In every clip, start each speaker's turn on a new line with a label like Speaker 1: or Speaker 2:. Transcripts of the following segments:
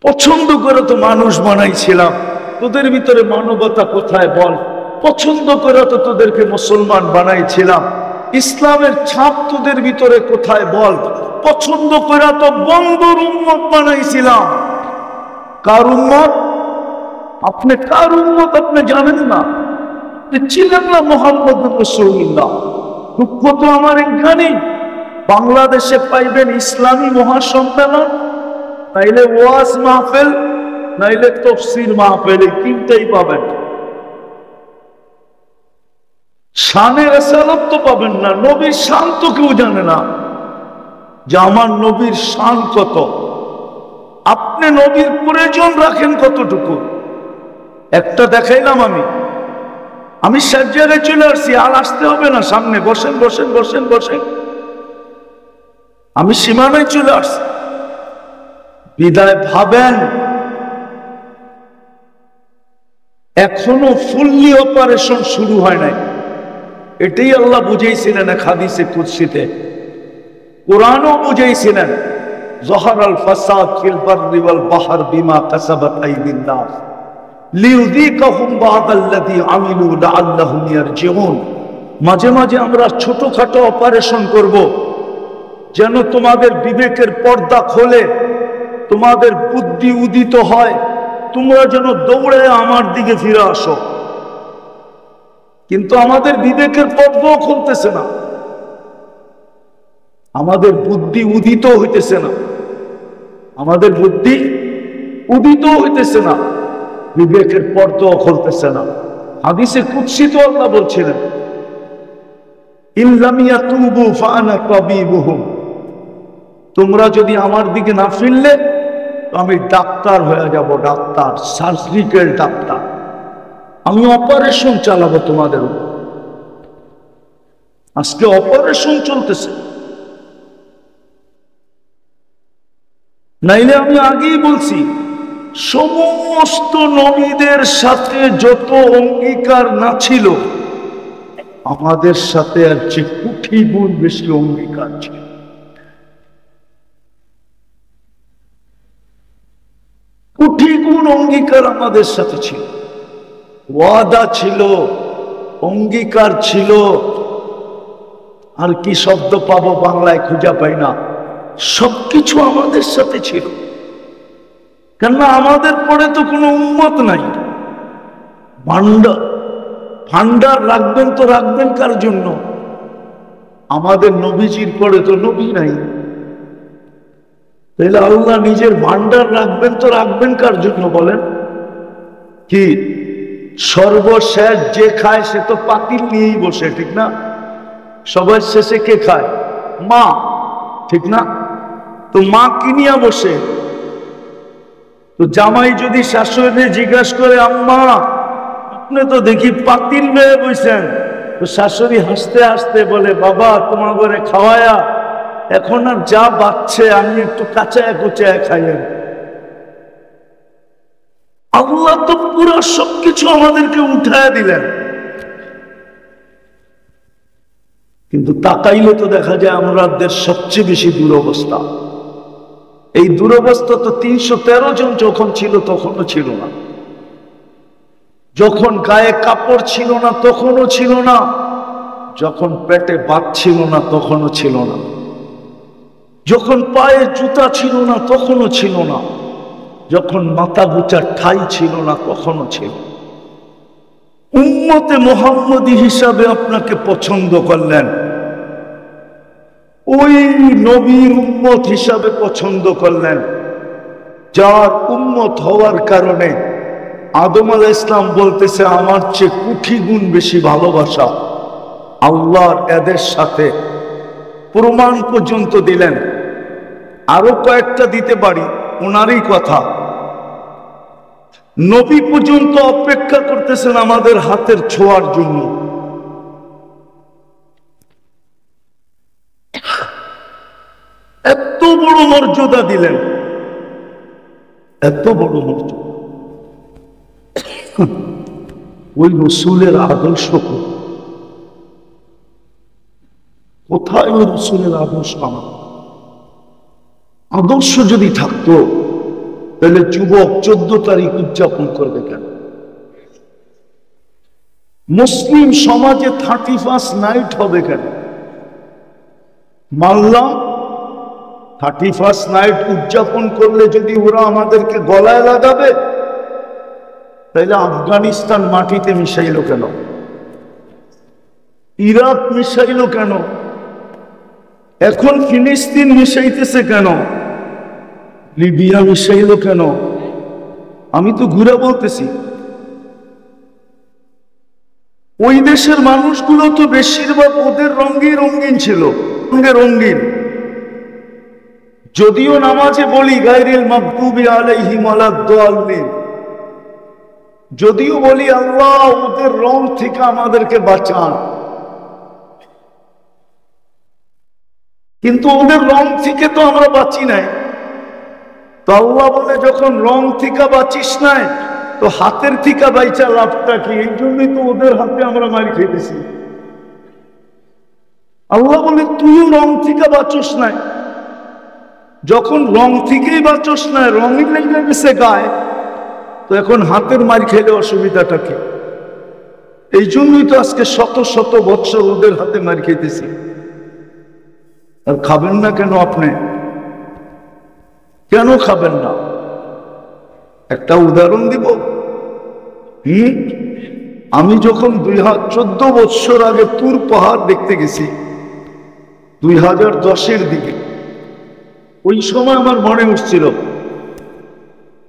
Speaker 1: পছন্দ করে তো মানুষ বানাইছিলাম, তোদের ভিতরে মানবতা কোথায় বল? পছন্দ করে তো তোদেরকে মুসলমান বানাইছিলাম, ইসলামের ছাপ তোদের ভিতরে কোথায় বল? পছন্দ করে তো বন্ধুর উম্মত বানাইছিলাম। কার উম্মত? আপনি কার উম্মত আপনি জানেন না? আপনি ছিলেন না মুহাম্মদ রাসূলুল্লাহ। দুঃখ তো আমার এখানেই, বাংলাদেশে পাইবেন ইসলামী মহাসম্মেলন, নাইলে ওয়াজ মাহফিল, নাইলে তাফসীর মাহফিল, এই তিনটাই পাবেন। শানে রাসালত তো পাবেন না, নবীর শান তো কেউ জানে না যে আমার নবীর শান কত। আপনি নবীর প্রয়োজন রাখেন কতটুকু? একটা দেখাইলাম আমি সব জায়গায় চলে আসছি, আর আসতে হবে না, সামনে বসেন বসেন বসেন বসেন, আমি সীমানায় চলে আসছি। বিদায় ভাবেন এখনো ফুললি অপারেশন শুরু হয় নাই। এটাই আল্লাহ বুঝাইছিলেন এক হাদিসে কুদসিতে, কোরআনও বুঝাইছিলেন, যহরাল ফাসাদ ফিল বাররি ওয়াল বাহর বিমা কাসাবাত আইদিন নাস লিইউযীকাহুম বা'দাল্লাযী আমিলু লাআল্লাহুম ইয়ারজিউন। মাঝে মাঝে আমরা ছোটখাটো অপারেশন করব, যেন তোমাদের বিবেকের পর্দা খোলে, তোমাদের বুদ্ধি উদিত হয়, তোমরা যেন দৌড়ে আমার দিকে ফিরে আসো। কিন্তু আমাদের বিবেকের পর্দাও খুলতেছে না, আমাদের বুদ্ধি উদিত হইতেছে না, আমাদের বুদ্ধি উদিত হইতেছে না, বিবেকের পর্দাও খুলতেছে না। হাদিসে কুদসি তো আল্লাহ বলছিলেন, ইল্লাম ইয়াতুবু ফাআনা তাবিবুহুম, তোমরা যদি আমার দিকে না ফিরলে তো আমি ডাক্তার হয়ে যাব, ডাক্তার, সার্জিক্যাল ডাক্তার, আমি অপারেশন চালাবো তোমাদের উপর। আজকে অপারেশন চলতেছে, নাইলে আমি আগেই বলছি, সমস্ত নবীদের সাথে যত অঙ্গীকার না ছিল, আমাদের সাথে আর যে কোটি গুণ বেশি অঙ্গীকার ছিল। কোটি গুণ অঙ্গীকার আমাদের সাথে ছিল, ওয়াদা ছিল, অঙ্গীকার ছিল। আর কি শব্দ পাবো বাংলায় খুঁজে পাই না, সবকিছু আমাদের সাথে ছিল। কেননা আমাদের পরে তো কোনো উম্মত নাই। ভান্ডার রাখবেন তো রাখবেন কার জন্য? আমাদের নবীজির পরে তো নবী নাই, তাহলে আল্লাহ নিজের ভান্ডার রাখবেন তো রাখবেন কার জন্য বলেন? কি সর্বশেষ যে খায় সে তো পাতিল নিয়েই বসে, ঠিক না? সবার শেষে কে খায়? মা, ঠিক না? তো মা কি নিয়ে বসে? তো জামাই যদি শাশুড়ি জিজ্ঞাসা করে, আম্মা আপনি তো দেখি পাতিল মেয়ে বসেন, তো শাশুড়ি হাসতে হাসতে বলে, বাবা তোমার ঘরে খাওয়ায়া এখন আর যা বাচ্চে আমি একটু কাঁচায় কুচায় খাইয়েন। আল্লাহ তো পুরো সবকিছু আমাদেরকে উঠায় দিলেন, কিন্তু তাকাইলে তো দেখা যায় আমাদের সবচেয়ে বেশি দুরবস্থা। এই দুরবস্থা তো 313 জন যখন ছিল তখনও ছিল না, যখন গায়ে কাপড় ছিল না তখনও ছিল না, যখন পেটে ভাত ছিল না তখনও ছিল না, যখন পায়ে জুতা ছিল না তখনও ছিল না, যখন মাথা গুচার ঠাই ছিল না তখনও ছিল। উম্মতে মুহাম্মদী হিসাবে আপনাকে পছন্দ করলেন, ওই নবীর উম্মত হিসাবে পছন্দ করলেন, যার উম্মত হওয়ার কারণে আদম আলাইহিস সালাম বলতেছে আমার চেয়ে কোটি গুণ বেশি ভালোবাসা আল্লাহর এদের সাথে। প্রমাণ পর্যন্ত দিলেন, আরো কয়েকটা দিতে পারি, ওনারই কথা। নবী পর্যন্ত অপেক্ষা করতেছেন আমাদের হাতের ছোঁয়ার জন্য। এত বড় মর্যাদা দিলেন, এত বড় মর্যাদা। ওই রসুলের আদর্শ কোথায়? ওই রসুলের আদর্শ, আমার আদর্শ যদি থাকতো তাহলে যুবক 14 তারিখ উদযাপন করবে কেন? মুসলিম সমাজে 31 নাইট হবে কেন? মানলাম 31 নাইট উদযাপন করলে যদি ওরা আমাদেরকে গলায় লাগাবে, তাহলে আফগানিস্তান মাটিতে মিশাইল কেন? ইরাক মিশাইল কেন? এখন ফিলিস্তিন মিশাইতেছে কেন? লিবিয়া মিশাইল কেন? আমি তো ঘুরে বলতেছি, ওই দেশের মানুষগুলো তো বেশিরভাগ ওদের রঙে রঙিন ছিল, রঙে রঙিন। যদিও নামাজে বলি গায়রিল মাগদুবি আলাইহিম ওয়ালাদ-দাল্লিন, যদিও বলি আল্লাহ ওদের রং থেকে আমাদেরকে বাঁচান, কিন্তু ওদের রং থেকে তো আমরা বাঁচি নাই। তো আল্লাহ বলে যখন রং থেকে বাঁচিস নাই, তো হাতের থেকে বাইচা লাভটা কি? এই জন্যই তো ওদের হাতে আমরা মারি খেতেছি। আল্লাহ বলে তুইও রং থেকে বাঁচস নাই, যখন রং থেকেই বাঁচস নাই, রঙই লেগে গেছে গায়ে, তো এখন হাতের মারি খেলে অসুবিধাটা কি? এই জন্যই তো আজকে শত শত বৎসর ওদের হাতে মারি খেতেছি। আর খাবেন না কেন আপনি? কেন খাবেন না? একটা উদাহরণ দিব। আমি যখন 14 বছর আগে তুর পাহাড় দেখতে গেছি 2010-এর দিকে, ওই সময় আমার মনে হচ্ছিল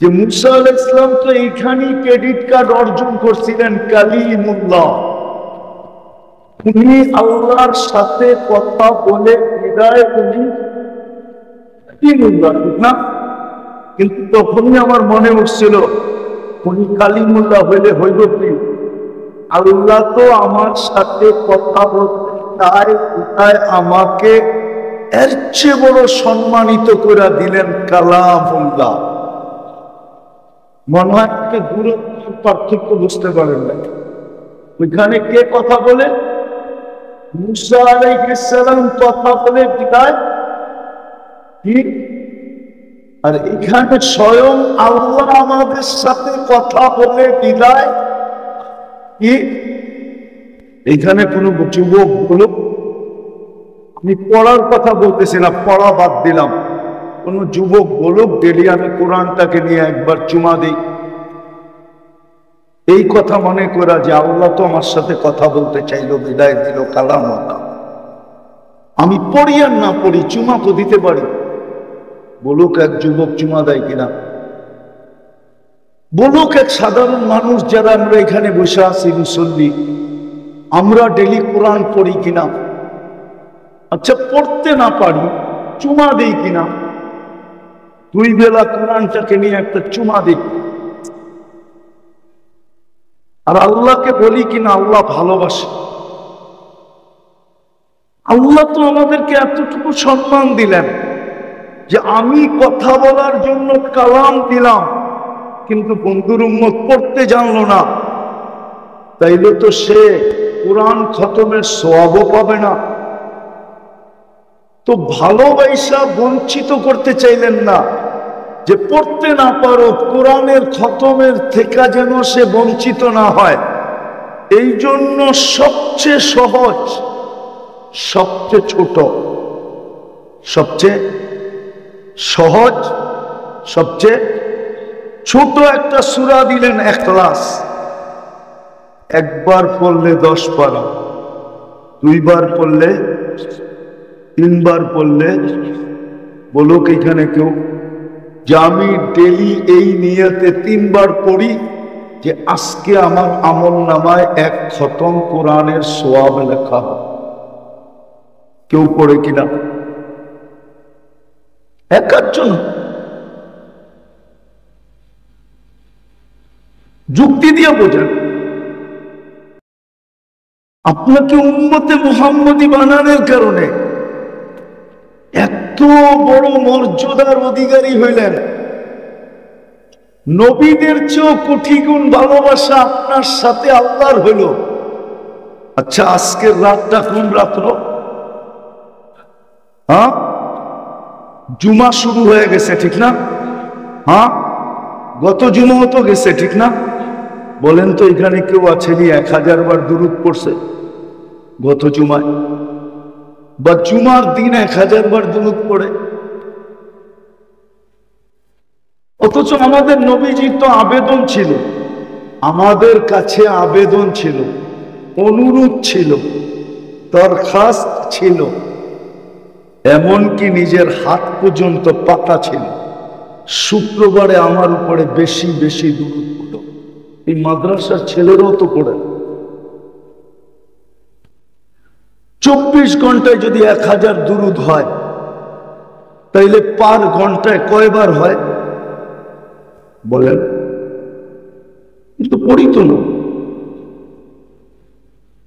Speaker 1: যে মুসা আলাইহিস সালাম তো এইখানেই ক্রেডিট কার্ড অর্জন করছিলেন, কালিমুল্লাহ। উনি আল্লাহর সাথে কথা বলে বিদায়, উনি কালিমুল্লাহ, ঠিক না? কিন্তু তখনই আমার মনে হচ্ছিল উনি কালিমুল্লাহ হইলে হইব কি? আল্লাহ তো আমার সাথে কথা বলতে চায়, কোথায় আমাকে এর চেয়ে বড় সম্মানিত করে দিলেন কালামুল্লাহ। মনে হয় দূরত্বের পার্থক্য বুঝতে পারেন না। ওইখানে কে কথা বলে? মুসা আলাইহিস সালাম কথা বলে বিদায়, ঠিক? আর এখানে স্বয়ং আল্লাহ আমাদের সাথে কথা বলে বিদায়, কি? এখানে কোন যুবক বলুক, আমি পড়ার কথা বলতেছি না, পড়া বাদ দিলাম, কোন যুবক বলুক ডেলি আমি কোরআনটাকে নিয়ে একবার চুমা দিই, এই কথা মনে করা যে আল্লাহ তো আমার সাথে কথা বলতে চাইলো, বিদায় দিল, কালাম আল্লাহ। আমি পড়ি আর না পড়ি, চুমা তো দিতে পারি। বলুক এক যুবক চুমা দেয় কিনা? বলুক এক সাধারণ মানুষ যারা আমরা এখানে বসে আছি মুসল্লি, আমরা ডেলি কোরআন পড়ি কিনা? আচ্ছা পড়তে না পারি, চুমা দিই কিনা? 2 বেলা কোরআনটাকে নিয়ে একটা চুমা দিই। আর আল্লাহকে বলি কিনা আল্লাহ ভালোবাসে? আল্লাহ তো আমাদেরকে এতটুকু সম্মান দিলেন যে আমি কথা বলার জন্য কালাম দিলাম, কিন্তু বন্ধুর উম্মত পড়তে জানলো না, তাইলে তো সে কোরআন খতমের সওয়াবও পাবে না। তো ভালোবাসা বঞ্চিত করতে চাইলেন না, যে পড়তে না পারো, কোরআনের খতমের থেকে যেন সে বঞ্চিত না হয়। এই জন্য সবচেয়ে সহজ, সবচেয়ে ছোট, সবচেয়ে সহজ, সবচেয়ে ছোট একটা সূরা দিলেন ইখলাস। একবার পড়লে 10 পারা, 2 বার পড়লে, 3 বার পড়লে, বলুক এখানে কেউ যে আমি ডেলি এই নিয়তে 3 বার পড়ি যে আজকে আমার আমল নামায় 1 খতম কোরআনের সওয়াব লেখা হবে? কেউ পড়ে কিনা? একজন যুক্তি দিয়ে বোঝেন। আপনাকে উম্মতে মুহাম্মদী বানানোর কারণে এত বড় মর্যাদার অধিকারী হইলেন, নবীদের চেয়েও কোটি গুণ ভালোবাসা আপনার সাথে আল্লাহর হইল। আচ্ছা আজকের রাতটা কোন রাত্র? জুমা শুরু হয়ে গেছে, ঠিক না? গত জুমাও তো গেছে, ঠিক না? বলেন তো এখানে কেউ আছেনি 1000 বার দুরূদ পড়ছে গত জুমায়, বা জুমার দিন 1000 বার দুরূদ পড়ে? অথচ আমাদের নবীজির তো আবেদন ছিল, আমাদের কাছে আবেদন ছিল, অনুরোধ ছিল, দরখাস্ত ছিল, এমনকি নিজের হাত পর্যন্ত পাতা ছিল, শুক্রবারে আমার উপরে বেশি বেশি দুরূদ পড়ো। এই মাদ্রাসার ছেলেরাও তো পড়ে। 24 ঘন্টায় যদি 1000 দুরূদ হয়, তাইলে পার ঘন্টায় কয়বার হয় বলেন? কিন্তু পড়ি তো না।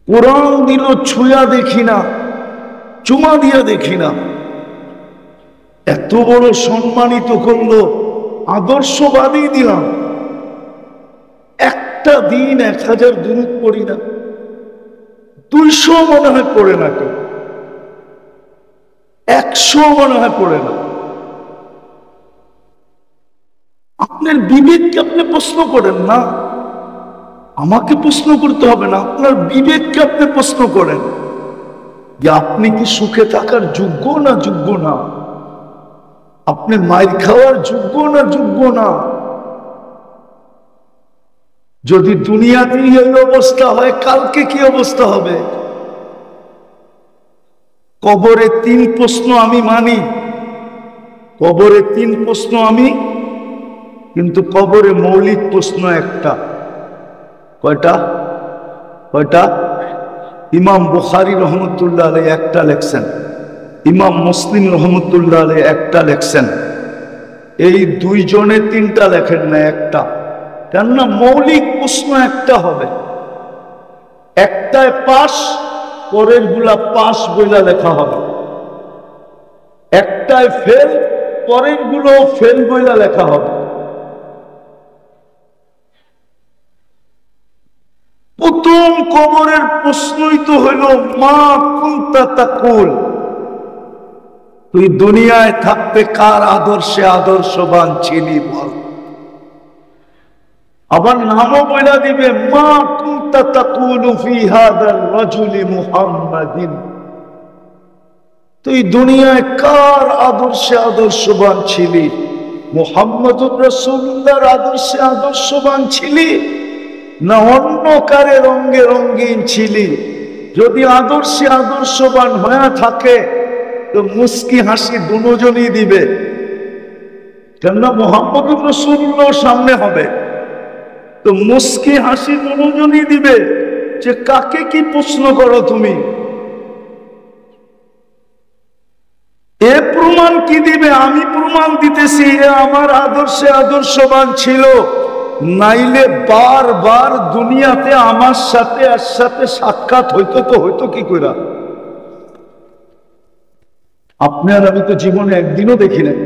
Speaker 1: কোরআন দিল ছুঁয়া দেখি না, চুমা দিয়া দেখি না, এত বড় সম্মানিত করলো, আদর্শবাদী দিলাম, একটা দিন 1000 দুরূদ পড়ি না, 200 মনে হয় পড়ে না, কেউ 100 মনে হয় পড়ে না। আপনার বিবেককে আপনি প্রশ্ন করেন না, আমাকে প্রশ্ন করতে হবে না, আপনার বিবেককে আপনি প্রশ্ন করেন যে আপনি কি সুখে থাকার যোগ্য না যোগ্য না, আপনি মাইর খাওয়ার যোগ্য না যোগ্য না। যদি দুনিয়াতেই এই অবস্থা হয়, কালকে কি অবস্থা হবে? কবরে 3 প্রশ্ন আমি মানি, কবরে 3 প্রশ্ন আমি, কিন্তু কবরে মৌলিক প্রশ্ন একটা। কয়টা? কয়টা? ইমাম বুখারী রহমতুল্লাহ আলাইহি একটা লেখছেন, ইমাম মুসলিম রহমতুল্লাহ আলাইহি একটা লেখছেন, এই 2 জনে 3টা লেখেন না, একটা। কেননা মৌলিক প্রশ্ন একটা হবে, একটায় পাস, পরের গুলা পাস বইলা লেখা হবে, একটায় ফেল, পরের গুলো ফেল বইলা লেখা হবে। প্রথম কবরের প্রশ্নই তো হইল মা কুনতা তাকুল, তুই দুনিয়ায় থাকতে কার আদর্শে আদর্শবান ছিলি বল। আবার নামও বইলা দিবে মা কুনতা তাকুলু ফি হাদার রাজুলি মুহাম্মাদিন, তুই দুনিয়ায় কার আদর্শে আদর্শবান ছিলি? মুহাম্মদুর রাসূলুল্লাহর আদর্শে আদর্শবান ছিলি না অন্য কারে রঙ্গে রঙ্গিন ছিলি? যদি আদর্শে আদর্শবান হয়ে থাকে তো মুস্কি হাসি দুজনই দিবে, কেননা মুহাম্মদুর রাসূলুল্লাহ সামনে হবে, তো মুস্কি হাসি দুজনই দিবে যে কাকে কি প্রশ্ন করো তুমি। এ প্রমাণ কি দিবে? আমি প্রমাণ দিতেছি এ আমার আদর্শে আদর্শবান ছিল, নাইলে বারবার দুনিয়াতে আমার সাথে এর সাথে সাক্ষাৎ হইতো তো হইতো কি করে? আপনি আর আমি তো জীবনে একদিনও দেখি নাই।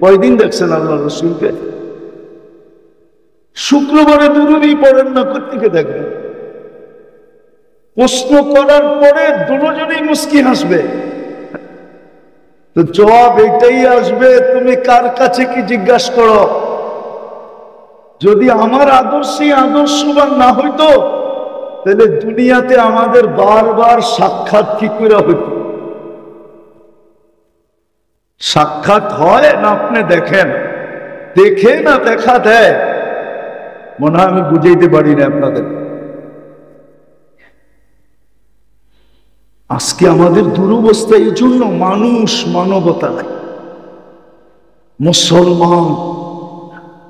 Speaker 1: কয়দিন দেখছেন আল্লাহ রসুলকে? শুক্রবারে দুরূদই পড়েন না, কোত্থেকে দেখবেন? প্রশ্ন করার পরে দুজনেই মুস্কি হাসবে, তো জবাব এটাই আসবে তুমি কার কাছে কি জিজ্ঞাসা করো। যদি আমার আদর্শই আদর্শবান না হইতো তাহলে দুনিয়াতে আমাদের বারবার সাক্ষাৎ কি করে হইতো? সাক্ষাৎ হয় না? আপনি দেখেন, দেখে না দেখা দেয়? মনে হয় আমি বুঝাইতে পারি না আপনাদের। আজকে আমাদের দুরবস্থা এই জন্য, মানুষ মানবতা নাই, মুসলমান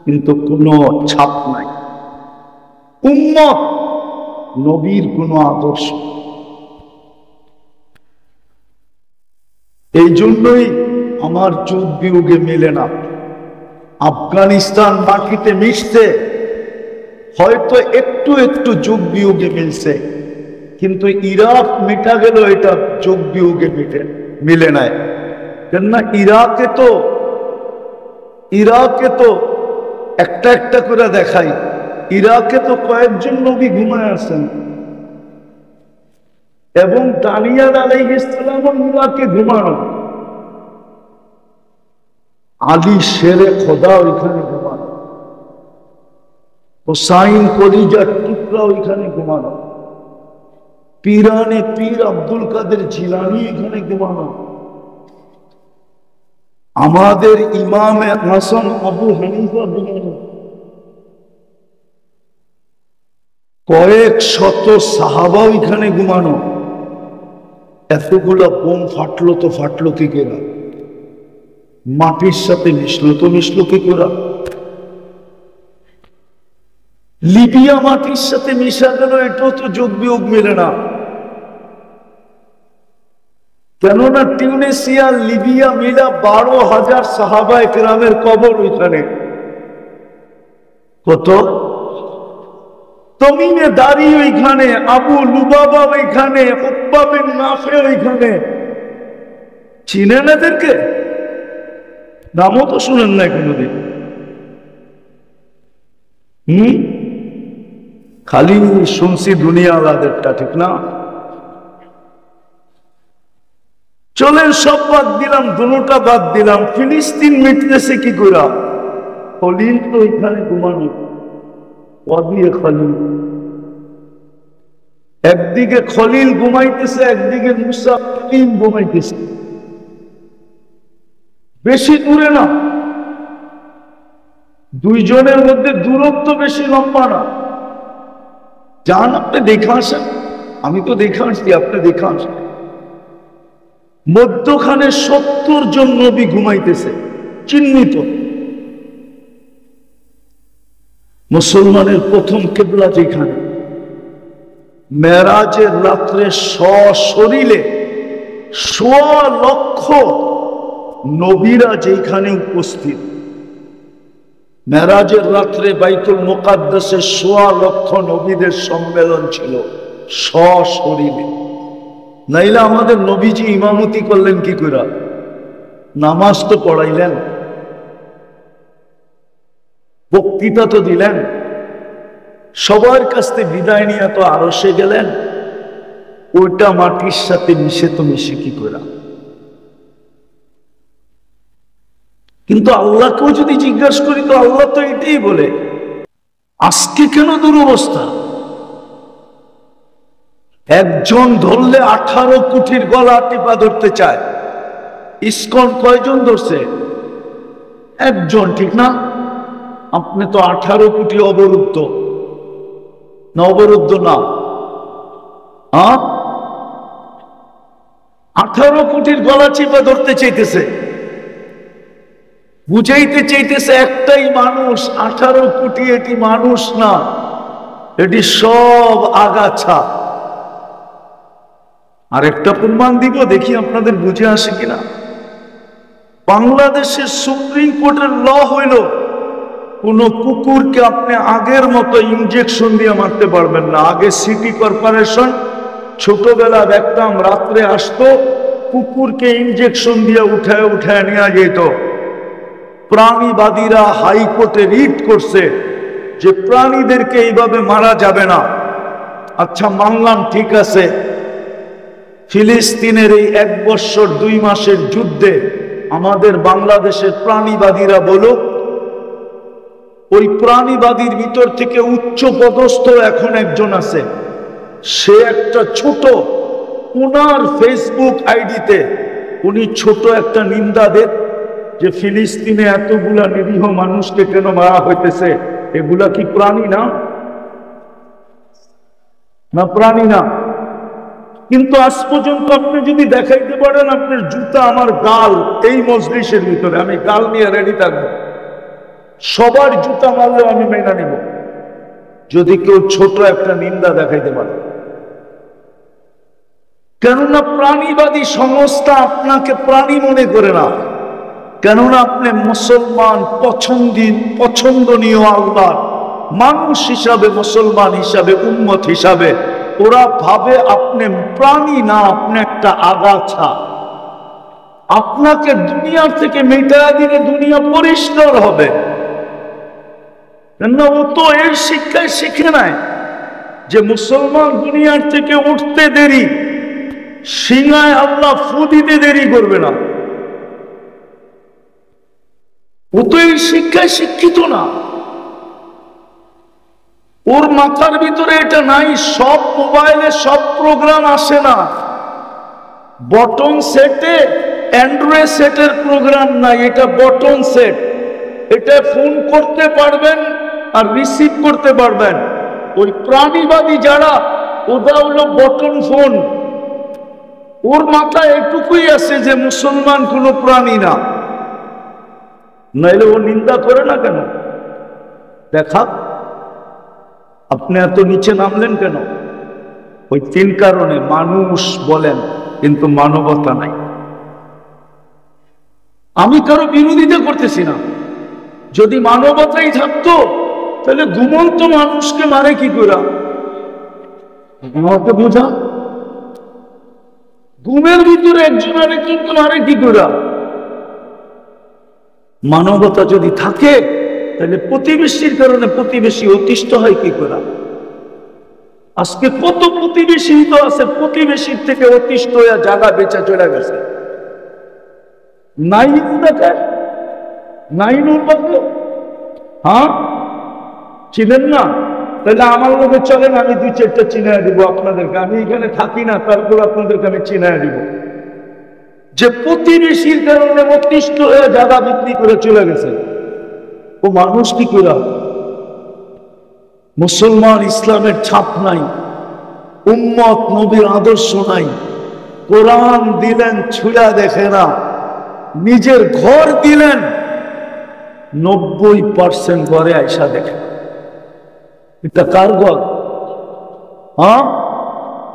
Speaker 1: কিন্তু কোনো ছাপ নাই, উম্মত নবীর কোনো আদর্শ। এই জন্যই আমার যুগ বিয়োগে মিলে না। আফগানিস্তান মাটিতে মিশতে হয়তো একটু একটু যুগ বিয়োগে মিলছে, কিন্তু ইরাক মিটা গেল, এটা যুগ বিয়োগে মিলে নাই। কেননা ইরাকে তো একটা একটা করে দেখাই, ইরাকে তো কয়েকজন নবী ঘুমায় আছেন, এবং দানিয়াল আলাইহিস সালাম ইরাকে ঘুমানো, আলী শেরে খোদা ওইখানে ঘুমানো। হোসাইন কলিজার টুকরা ওইখানে ঘুমানো, পীরানে পীর আব্দুল কাদের জিলানী এখানে ঘুমানো, আমাদের ইমামে আজম আবু হানিফা ঘুমানো, কয়েক শত সাহাবা ওইখানে ঘুমানো। এতগুলা বোম ফাটলো তো ফাটলো কি করে? মাটির সাথে মিশলো তো মিশলো কি করে? লিবিয়া মাটির সাথে মিশা গেল, এটাও তো যোগ বিয়োগ মেলে না। কেননা টিউনিসিয়া লিবিয়া মিলা 12,000 সাহাবায়ে কেরামের কবর ওইখানে। কত? তমিমে দাড়ি ওইখানে, আবু লুবাবা ওইখানে, উকবা বিন নাফে ওইখানে। চিনেন এদেরকে? নামও তো শুনেন না কোনোদিন। খালি শুনছি দুনিয়াওয়ালাদেরটা, ঠিক না? চলেন সব বাদ দিলাম, দুটা বাদ দিলাম। ফিলিস্তিন মিটতেছে কি করে? খলিল তো ওইখানে ঘুমানো, ওয়াদিয়ে খলিল। একদিকে খলিল ঘুমাইতেছে, একদিকে মুসা কালিম ঘুমাইতেছে। বেশি দূরে না, দুইজনের মধ্যে দূরত্ব বেশি লম্বা না। যান আপনি দেখে আসেন, আমি তো দেখে আসছি, আপনি দেখে আসেন। মধ্যখানে 70 জন নবী ঘুমাইতেছে, চিহ্নিত। মুসলমানের প্রথম কিবলা যেখানে, মেরাজের রাত্রে সশরীরে 1.25 লক্ষ নবীরা যেখানে উপস্থিত। মেরাজের রাত্রে বাইতুল মুকাদ্দাসে 1.25 লক্ষ নবীদের সম্মেলন ছিল সশরীরে। নাইলে আমাদের নবীজি ইমামতি করলেন কি করে? নামাজ তো পড়াইলেন, বক্তৃতা তো দিলেন, সবার কাছ থেকে বিদায় নিয়ে তো আরশে গেলেন। ওইটা মাটির সাথে মিশে তো মিশে কি করে? কিন্তু আল্লাহকেও যদি জিজ্ঞাসা করি তো আল্লাহ তো এটাই বলে। আজকে কেন দুরবস্থা? একজন ধরলে 18 কোটির গলা টিপা ধরতে চায়। ইসকন কয়জন ধরছে? একজন, ঠিক না? আপনি তো 18 কোটি অবরুদ্ধ না? অবরুদ্ধ না? 18 কোটির গলা চিপা ধরতে চাইতেছে, বুঝাইতে চাইতেছে একটাই মানুষ। 18 কোটি এটি মানুষ না, এটি সব আগাছা। আর একটা প্রমাণ দিব, দেখি আপনাদের বুঝে আসে কিনা। বাংলাদেশের সুপ্রিম কোর্টের ল হইল, কোন কুকুরকে আপনি আগের মতো ইনজেকশন দিয়ে মারতে পারবেন না। আগে সিটি কর্পোরেশন ছোটবেলা দেখতাম, রাত্রে আসতো, কুকুরকে ইনজেকশন দিয়ে উঠায় উঠায় নিয়ে যেত। প্রাণীবাদীরা হাইকোর্টে রিট করছে যে প্রাণীদেরকে এইভাবে মারা যাবে না। আচ্ছা মানলাম, ঠিক আছে। ফিলিস্তিনের এই 1 বছর 2 মাসের যুদ্ধে আমাদের বাংলাদেশের প্রাণীবাদীরা বলুক, ওই প্রাণীবাদীর ভিতর থেকে উচ্চ পদস্থ এখন একজন আছে, সে একটা ছোট, উনার ফেসবুক আইডিতে উনি ছোট একটা নিন্দা দেন যে ফিলিস্তিনে এতগুলা নিরীহ মানুষকে কেন মারা হইতেছে, এগুলা কি প্রাণী না? না প্রাণী না। কিন্তু আজ পর্যন্ত আপনি যদি দেখাইতে পারেন আপনার জুতা আমার গাল এই মজলিসের ভিতরে, আমি গাল নিয়ে রেডি থাকবো, সবার জুতা মারলেও আমি মেনে নিব, যদি কেউ ছোট একটা নিন্দা দেখাইতে পারে। কেননা প্রাণীবাদী সংস্থা আপনাকে প্রাণী মনে করে না। কেননা আপনি মুসলমান, পছন্দনীয় আল্লাহ মানুষ হিসাবে, মুসলমান হিসাবে, উম্মত হিসাবে ওরা ভাবে আপনি প্রাণী না, আপনি একটা আগাছা। আপনাকে দুনিয়া থেকে মেটায়া দিলে দুনিয়া পরিষ্কার হবে। কেননা ও তো এর শিক্ষায় শিখে নাই যে মুসলমান দুনিয়ার থেকে উঠতে দেরি, সিংহায় আল্লাহ ফু দিতে দেরি করবে না। ও তো এই শিক্ষায় শিক্ষিত না। ওর মাথার ভিতরে এটা নাই। সব মোবাইলে সব প্রোগ্রাম আসে না, বটন সেটে অ্যান্ড্রয়েড সেটের প্রোগ্রাম নাই, এটা বটন সেট। এটা ফোন করতে পারবেন আর রিসিভ করতে পারবেন। ওই প্রাণীবাদী যারা, ওটা হলো বটন ফোন। ওর মাথায় এটুকুই আছে যে মুসলমান কোনো প্রাণী না, নাইলে ও নিন্দা করে না কেন? দেখা, আপনি এত নিচে নামলেন কেন? ওই তিন কারণে। মানুষ বলেন কিন্তু মানবতা নাই। আমি কারো বিরোধিতা করতেছি না। যদি মানবতাই থাকতো তাহলে ঘুমন্ত মানুষকে মারে কি করে? আমাকে বোঝা, ঘুমের ভিতরে একজন আরেকজনকে মারে কি করে? মানবতা যদি থাকে তাহলে প্রতিবেশীর কারণে প্রতিবেশী অতিষ্ঠ হয় কি করে? আজকে কত প্রতিবেশী তো আছে, প্রতিবেশীর থেকে অতিষ্ঠ হয়ে জায়গা বেচা চলে গেছে। নাই দেখে নাই নুর বাবু, হ্যাঁ চিনেন না? তাহলে আমার লোকের চলেন, আমি দুই চারটা চিনায় দিব আপনাদেরকে। আমি এখানে থাকি না, তারপর আপনাদেরকে আমি চিনায় দিব যে প্রতিবেশীর কারণে অতিষ্ঠ হয়ে জায়গা বিক্রি করে চলে গেছে। ও মানুষ কি করে? মুসলমান ইসলামের ছাপ নাই, উম্মত নবীর আদর্শ নাই। কোরআন দিলেন ছুঁড়া দেখে না, নিজের ঘর দিলেন 90% ঘরে আইসা দেখে। এটা কার ঘর? হ্যাঁ,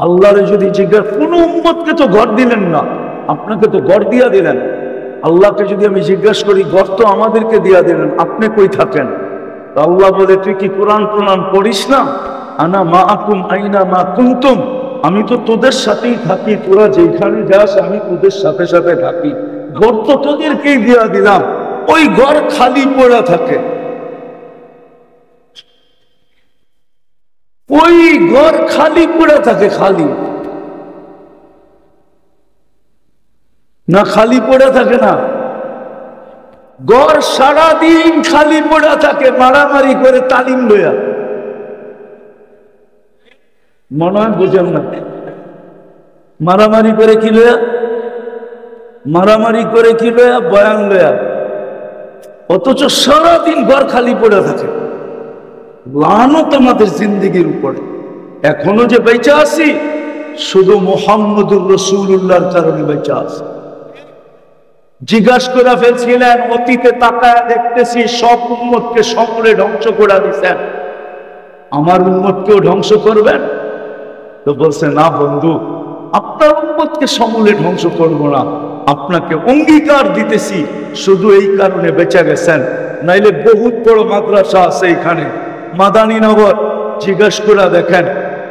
Speaker 1: আল্লাহরে যদি জিজ্ঞাসা, কোন উম্মতকে তো ঘর দিলেন না, আপনাকে তো ঘর দিয়া দিলেন। আল্লাহকে যদি আমি জিজ্ঞাসা করি, ঘর তো আমাদেরকে দিয়া দিলেন, আপনি কই থাকেন? আল্লাহ বলে, তুই কি কোরআন টোরআন পড়িস না? আনা মা আকুম আইনা মা কুনতুম, আমি তো তোদের সাথেই থাকি, তোরা যেখানে যাস আমি তোদের সাথে সাথে থাকি। ঘর তো তোদেরকেই দিয়া দিলাম, ওই ঘর খালি পড়া থাকে। ওই ঘর খালি পড়ে থাকে, খালি না? খালি পড়ে থাকে না, ঘর সারাদিন খালি পড়ে থাকে, মারামারি করে তালিম লইয়া। মনে হয় বুঝেন না? মারামারি করে কি লইয়া? মারামারি করে কি লইয়া? বয়ান লইয়া। অথচ সারাদিন ঘর খালি পড়ে থাকে। লানত আমাদের জিন্দেগির উপরে। এখনো যে বেঁচে আছি, শুধু মুহাম্মদুর রাসূলুল্লাহর কারণে বেঁচে আছি। জিজ্ঞাসা করে ফেলছিলেন, অতীতে তাকায় দেখতেছি সব উম্মতকে সকলে ধ্বংস করে দিচ্ছেন, আমার উম্মতকেও ধ্বংস করবেন? তো বলছে, না বন্ধু, আপনার উম্মতকে সমূলে ধ্বংস করবো না, আপনাকে অঙ্গীকার দিতেছি শুধু এই কারণে বেঁচে গেছেন, নাইলে বহুত বড় মাদ্রাসা আছে এখানে মাদানীনগর। জিজ্ঞাসা করে দেখেন,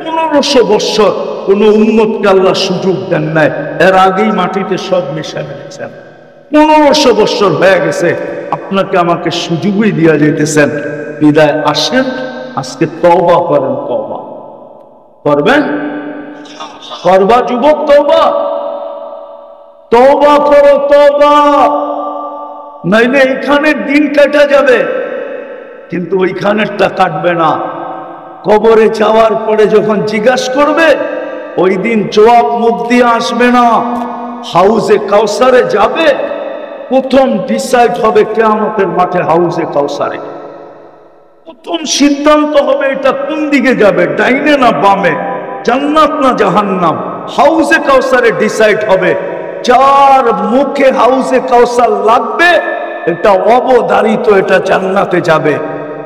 Speaker 1: 1500 বৎসর কোন উম্মতকে আল্লাহ সুযোগ দেন নাই, এর আগেই মাটিতে সব মিশে গেছেন। 1500 বৎসর হয়ে গেছে, আপনাকে আমাকে সুযোগই দিয়া যেতেছেন। বিদায় আসেন, আজকে তওবা করেন। তওবা করবেন? করবা যুবক? তওবা তওবা করো, তওবা, নাইলে এখানে দিন কেটে যাবে, কিন্তু ওইখানেরটা কাটবে না। কবরে যাওয়ার পরে যখন জিজ্ঞাসা করবে, ওই দিন জবাব মুখ দিয়ে আসবে না। হাউজে কাউসারে যাবে, প্রথম ডিসাইড হবে কিয়ামতের মাঠে হাউজে কাউসারে। প্রথম সিদ্ধান্ত হবে এটা কোন দিকে যাবে, ডাইনে না বামে, জান্নাত না জাহান্নাম। হাউজে কাউসারে ডিসাইড হবে। যার মুখে হাউজে কাউসার লাগবে, এটা অবধারিত, এটা জান্নাতে যাবে,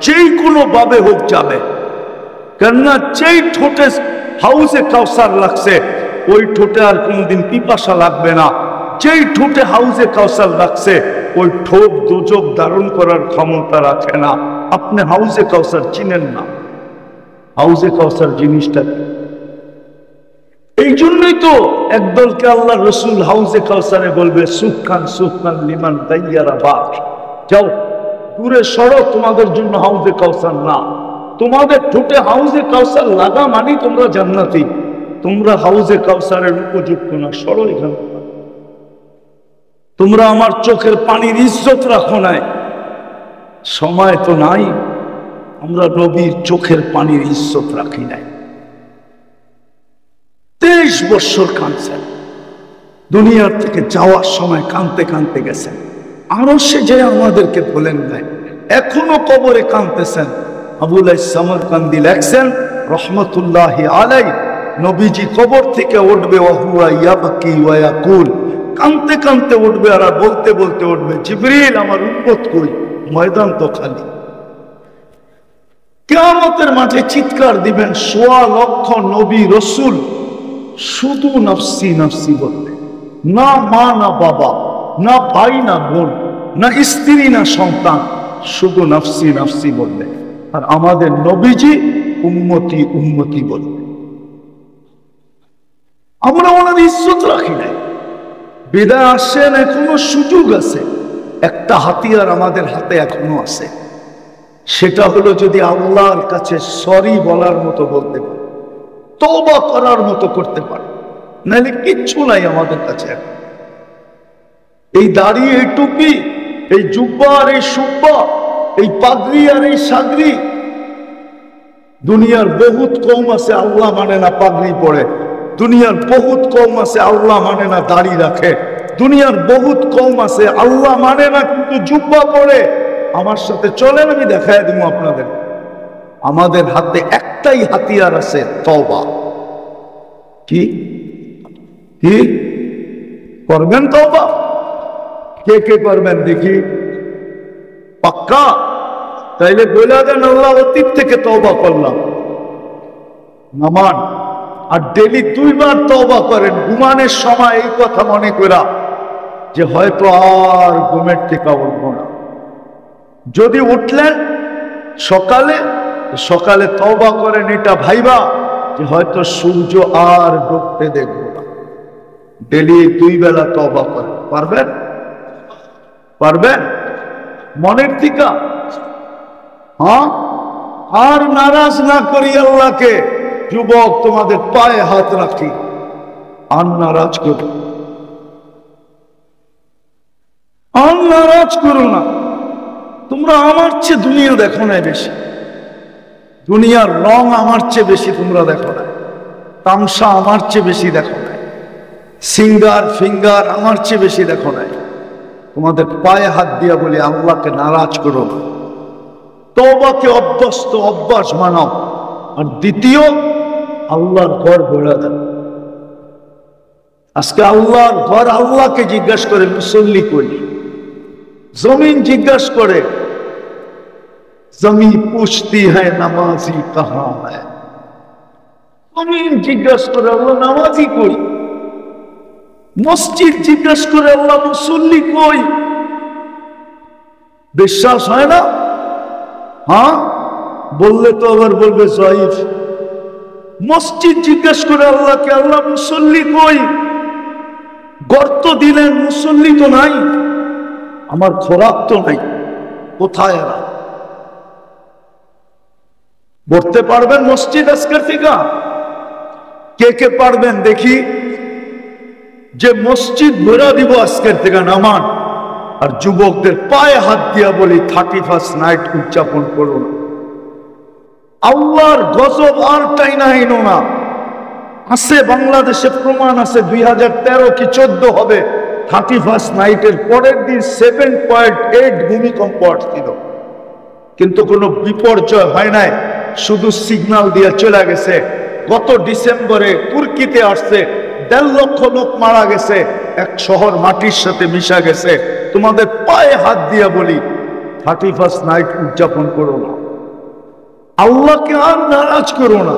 Speaker 1: যেই কোনো ভাবে হোক যাবে। কেননা যেই ঠোঁটে হাউজে কাউসার লাগছে, ওই ঠোঁটে আর কোনদিন পিপাসা লাগবে না। যেই ঠোঁটে হাউজে কাউসার লাগছে, ওই ঠোঁট দোজক ধারণ করার ক্ষমতা রাখে না। আপনি হাউজে কাউসার চিনেন না, হাউজে কাউসার জিনিসটা। এই জন্যই তো একদলকে আল্লাহ রসুল হাউজে কাউসারে বলবে, সুখান সুখান লিমান দাইয়ারা বাক, যাও দূরে সরো, তোমাদের জন্য হাউজে কাউসার না। তোমাদের ঠোঁটে হাউজে কাউসার লাগা মানে তোমরা জান্নাতি, তোমরা হাউজে কাউসারের উপযুক্ত না, সরো এখানে। তোমরা আমার চোখের পানির ইজ্জত রাখো নাই। সময় তো নাই, আমরা নবীর চোখের পানির ইজ্জত রাখি নাই। 23 বছর কাঁদছেন, দুনিয়ার থেকে যাওয়ার সময় কাঁদতে কাঁদতে গেছেন। আরো সে যে আমাদেরকে বলেন নাই, এখনো কবরে কাঁদতেছেন। আবুল সামরকান্দি লেখছেন রহমতুল্লাহি আলাই, নবীজি কবর থেকে উঠবে, ওয়াহুয়া ইয়াবকি ওয়া ইয়াকুল, কাঁদতে কাঁদতে উঠবে আর বলতে বলতে উঠবে, জিবরিল আমার উম্মত কই, ময়দান তো খালি। কিয়ামতের মাঠে চিৎকার দিবেন ১৬ লক্ষ নবী রসুল, শুধু নফসি নফসি বলবে, না মা না বাবা, না ভাই না বোন, না স্ত্রী না সন্তান, শুধু নফসি নফসি বলবে। আর আমাদের নবীজি উম্মতি উম্মতি বলবে। আমরা ওনার ইজ্জত রাখি নাই, বিদায় আসেন, এখনো সুযোগ আছে। একটা হাতিয়ার আমাদের হাতে এখনো আছে, সেটা হলো যদি আল্লাহর কাছে সরি বলার মতো বলতে পারে, তওবা করার মতো করতে পারে, নাহলে কিচ্ছু নাই আমাদের কাছে। এই দাড়ি, এই টুপি, এই জুব্বা আর এই সুব্বা, এই পাগড়ি আর এই সাগরি, দুনিয়ার বহুত কম আছে আল্লাহ মানে না পাগড়ি পরে, দুনিয়ার বহুত কম আছে আল্লাহ মানে না দাড়ি রাখে, দুনিয়ার বহুত কম আছে আল্লাহ মানে না কিন্তু জুব্বা পরে। আমার সাথে চলেন, আমি দেখাই দিব আপনাদের। আমাদের হাতে একটাই হাতিয়ার আছে, তওবা। কি কি করবেন তওবা? কে কে করবেন দেখি? পাক্কা? তাইলে বলে দেন, আল্লাহ অতীত থেকে তওবা করলাম। নামান আর ডেলি 2 বার তওবা করেন, ঘুমানোর সময় এই কথা মনে করা যে হয়তো আর ঘুমের থেকে উঠবো না। যদি উঠলেন সকালে, সকালে তওবা করেন এটা ভাইবা যে হয়তো সূর্য আর ডুবতে দেখবো না। ডেলি 2 বেলা তওবা করেন, পারবেন? পারবেন মনের থেকে? হ্যাঁ, আর নারাজ না করি আল্লাহকে। যুবক, তোমাদের পায়ে হাত রাখি, আর নারাজ করো, আর নারাজ করো না। তোমরা আমার চেয়ে দুনিয়া দেখো না বেশি, দুনিয়ার রং আমার চেয়ে বেশি তোমরা দেখো না, তামসা আমার চেয়ে বেশি দেখো না, সিঙ্গার ফিঙ্গার আমার চেয়ে বেশি দেখো না। তোমাদের পায়ে হাত দিয়া বলি, আল্লাহকে নারাজ করো না, তওবাকে অভ্যাস মানাও। আর দ্বিতীয়, আল্লাহর ঘর ভরে দেন। আজকে আল্লাহর ঘর, আল্লাহকে জিজ্ঞাসা করে মুসল্লি কই, জমিন জিজ্ঞাসা করে, জমি পুছতি হ্যায় নামাজি কাহা হ্যায়, জমিন জিজ্ঞাসা করে আল্লাহ নামাজি কই, মসজিদ জিজ্ঞাসা করে আল্লাহ মুসল্লি কই। বিশ্বাস হয় না? হ্যাঁ, বললে তো আবার বলবে জয়ীফ। মসজিদ জিজ্ঞাসা করে আল্লাহকে, আল্লাহ মুসল্লি কই? গর্ত দিলেন, মুসল্লি তো নাই, আমার খোরাক তো নাই, কোথায় এরা? পড়তে পারবেন মসজিদ আজকের থেকে? কে কে পারবেন দেখি? যে মসজিদ ভরা দিব আজকের থেকে, নামান। আর যুবকদের পায়ে হাত দিয়া বলি, 31st নাইট উদযাপন করুন। আল্লাহর গজব আর টাইনা হইনো না। আছে বাংলাদেশে প্রমাণ আছে, 2013 কি 14 হবে, 31st নাইটের পরের দিন 7.8 ভূমিকম্প আসছিল, কিন্তু কোনো বিপর্যয় হয় নাই, শুধু সিগন্যাল দিয়ে চলে গেছে। গত ডিসেম্বরে তুর্কিতে আসছে, 1.5 লক্ষ লোক মারা গেছে, এক শহর মাটির সাথে মিশা গেছে। তোমাদের পায়ে হাত দিয়া বলি, 31st নাইট উদযাপন করো না, আল্লাহকে আর নারাজ করো না।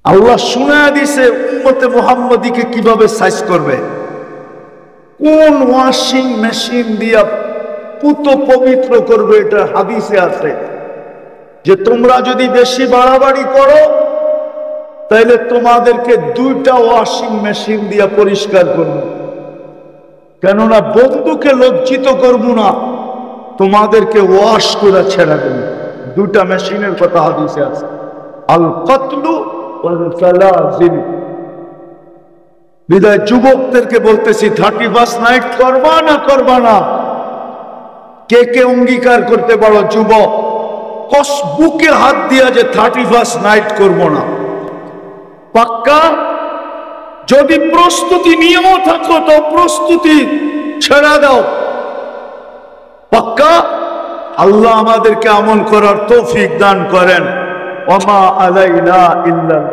Speaker 1: আল্লাহ শুনায়া দিছে উম্মতে মুহাম্মদীকে কিভাবে সাইজ করবে, কোন ওয়াশিং মেশিন দিয়া পুত পবিত্র করবে। এটা হাদিসে আছে যে তোমরা যদি বেশি বাড়াবাড়ি করো তাহলে তোমাদেরকে 2টা ওয়াশিং মেশিন দিয়া পরিষ্কার করবো। কেননা বন্ধুকে লজ্জিত করবো না, তোমাদেরকে ওয়াশ করে ছেড়ে দেব। 2টা মেশিনের কথা হাদিসে আছে, আল কতলু ওয়াল সালাজিল। বিদায় যুবকদেরকে বলতেছি, 31st নাইট করবা না করবা না? কে কে অঙ্গীকার করতে পারো যুবক, বুকে হাত দিয়া যে 31st নাইট করব না? পাক্কা? যদি প্রস্তুতি নিয়েও থাকো তো প্রস্তুতি ছেড়ে দাও। পাক্কা? আল্লাহ আমাদেরকে আমল করার তৌফিক দান করেন। ওমা আলাইনা ইল্লাল